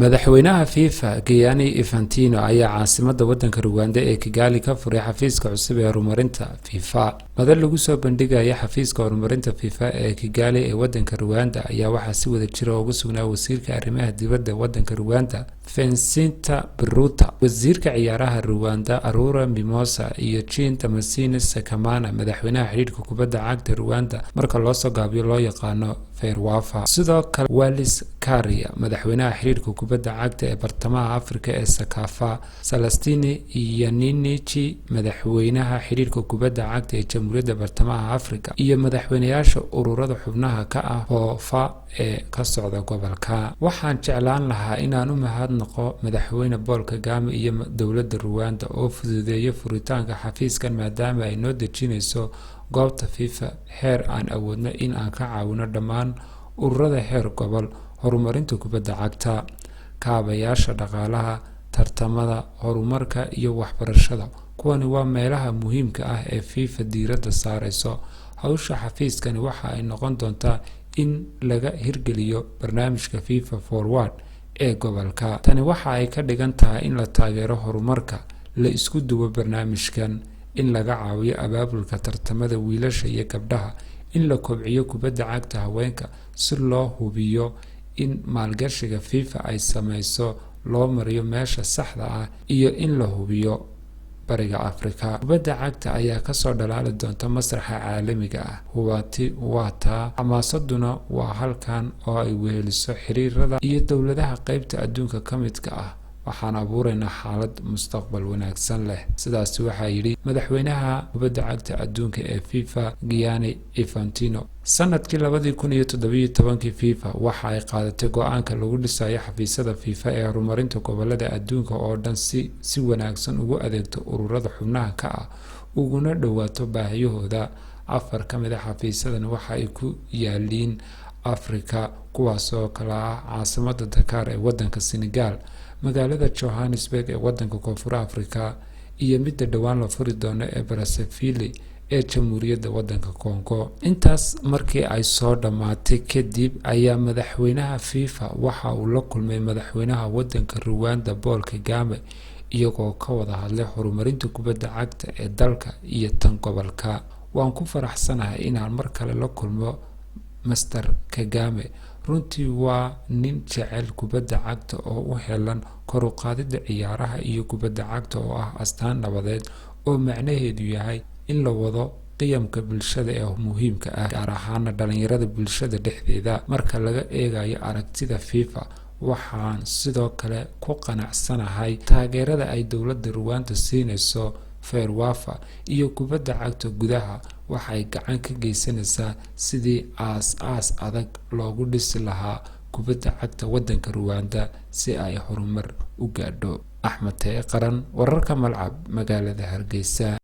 madaxweynaha FIFA Gianni Infantino ayaa caasimadda waddanka Rwanda ee Kigali ka furay xafiiska cusub ee horumarinta FIFA. Madal lagu soo bandhigaya xafiiska horumarinta FIFA ee Kigali ee waddanka Rwanda ayaa waxaa si wada jir ugu sugnaa wasiirka arrimaha dibadda waddanka Rwanda Vincent Biruta, wasiirka ciyaaraha Rwanda Arura Mimosa iyo Jean Damascene Sekamana, madaxweynaha xiriirka kubadda cagta Rwanda marka loo soo gaabiyo loo yaqaano Ferwafa. Sidoo kale Wallace Karia, madaxweynaha xiriirka kubadda cagta ee bartamaha Afrika ee Sakafa, Celestine Yaninichi, madaxweynaha xiriirka kubadda cagta ee Jamhuuriyadda Bartamaha Afrika, iyo madaxweynayaasha ururada xubnaha ka ah FIFA ee ka socda gobolka. Waxaan jeclaan lahaa inaan u mahadnaqo madaxweyne Paul Kagame iyo dowladda Rwanda oo fududeeyay furitaanka xafiiskan maadaama ay noo dejinayso goobta FIFA heer aan awoodno in aan ka caawino dhammaan ururada heer gobol horumarinta kubadda cagta, kaabayaasha dhaqaalaha, tartamada, horumarka iyo waxbarashada. Kuwani waa meelaha muhiimka ah ee FIFA diiradda saarayso. Hawsha xafiiskani waxa ay noqon doontaa in laga hirgeliyo barnaamijka FIFA Forward ee gobolka. Tani waxa ay ka dhigan tahay in la taageero horumarka, la isku duwo barnaamijkan, in laga caawiyo abaabulka tartamada wiilasha iyo gabdhaha, in la kobciyo kubadda cagta haweenka si loo hubiyo in maalgashiga FIFA ay samayso loo mariyo meesha saxda ah, iyo in la hubiyo bariga Afrika. Kubadda cagta ayaa ka soo dhalaali doonta masraxa caalamiga ah. Hubaati waa taa xamaasaduna waa halkan oo ay weheliso xiriirada iyo dowladaha qaybta adduunka ka midka ah. Waxaan abuuraynaa xaalad mustaqbal wanaagsan leh. Sidaas waxaa yidhi madaxweynaha kubadda cagta adduunka ee FIFA Gianni Infantino. Sanadkii 2017 FIFA waxa ay qaadatay go'aanka lagu dhisayo xafiisyada FIFA ee horumarinta gobolada adduunka oo dhan si wanaagsan ugu adeegto ururada xubnaha ka ah uguna dhawaato baahiyahooda. 4 ka mid ah xafiisyadan waxa ay ku yaaliin Afrika, kuwaas oo kala ah caasimadda Dakar ee waddanka Senegal, magaalada Johannesburg ee waddanka Koonfur Afrika, iyo midda dhawaan la furi doono ee Brazzaville ee Jamhuuriyadda waddanka Congo. Intaas markii ay soo dhamaatay kadib ayaa madaxweynaha FIFA waxa uu la kulmay madaxweynaha waddanka Rwanda Paul Kagame, iyagoo ka wada hadlay horumarinta kubadda cagta ee dalka iyo tan gobolka. Waan ku faraxsanahay inaan mar kale la kulmo Mr. Kagame. Runtii waa nin jecel kubadda cagta oo u helan kor u qaadida ciyaaraha iyo kubadda cagta oo ah astaan nabadeed oo macnaheedu yahay in la wado qiyamka bulshada ee muhiimka ah, gaar ahaan dhalinyarada bulshada dhexdeeda. Marka laga eegayo aragtida FIFA, waxaan sidoo kale ku qanacsanahay taageerada ay dowladda Rwanda siinayso Ferwafa iyo kubadda cagta gudaha. Waxay gacan ka geysanaysaa sidii aas adag loogu dhisi lahaa kubadda cagta waddanka Rwanda si ay horumar u gaadho. Axmed Qaran, wararka Malcab, magaalada Hargeysa.